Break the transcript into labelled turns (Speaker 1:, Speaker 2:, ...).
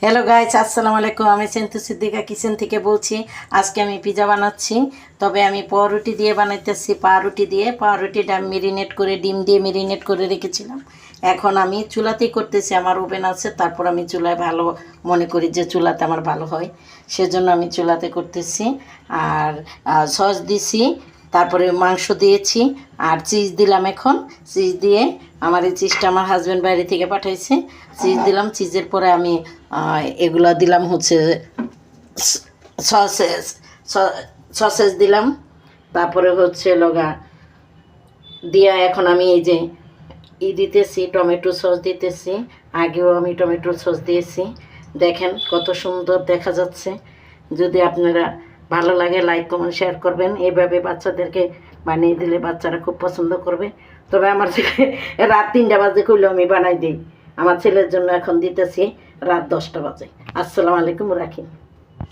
Speaker 1: Hello guys, আসসালামু আলাইকুম। আমি সেন্তু সিদ্দিকা কিচেন থেকে বলছি। আজকে আমি পিজা বানাচ্ছি, তবে আমি পাউরুটি দিয়ে বানাইতেছি। পাউরুটিটা আমি মেরিনেট করে ডিম দিয়ে মেরিনেট করে রেখেছিলাম। এখন আমি চুলাতেই করতেছি, আমার ওভেন আছে। তারপর আমি চুলায় ভালো মনে করি যে চুলাতে আমার ভালো হয়, সেজন্য আমি চুলাতে করতেছি। আর সস দিছি, তারপরে মাংস দিয়েছি, আর চিজ দিলাম। এখন চিজ দিয়ে আমার এই চিজটা আমার হাজব্যান্ড বাইরে থেকে পাঠাইছে। চিজ দিলাম, চিজের পরে আমি এগুলো দিলাম হচ্ছে সসেস সসেস দিলাম। তারপরে হচ্ছে লগা দিয়া এখন আমি এই যে দিতেছি, টমেটো সস দিতেছি। আগেও আমি টমেটো সস দিয়েছি। দেখেন কত সুন্দর দেখা যাচ্ছে। যদি আপনারা ভালো লাগে লাইক কমেন্ট শেয়ার করবেন। এইভাবে বাচ্চাদেরকে বানিয়ে দিলে বাচ্চারা খুব পছন্দ করবে। তবে আমার থেকে রাত 3টা বাজে করলেও আমি বানাই দিই। আমার ছেলের জন্য এখন দিতেছি রাত 10টা বাজে। আসসালামু আলাইকুম, রাখি।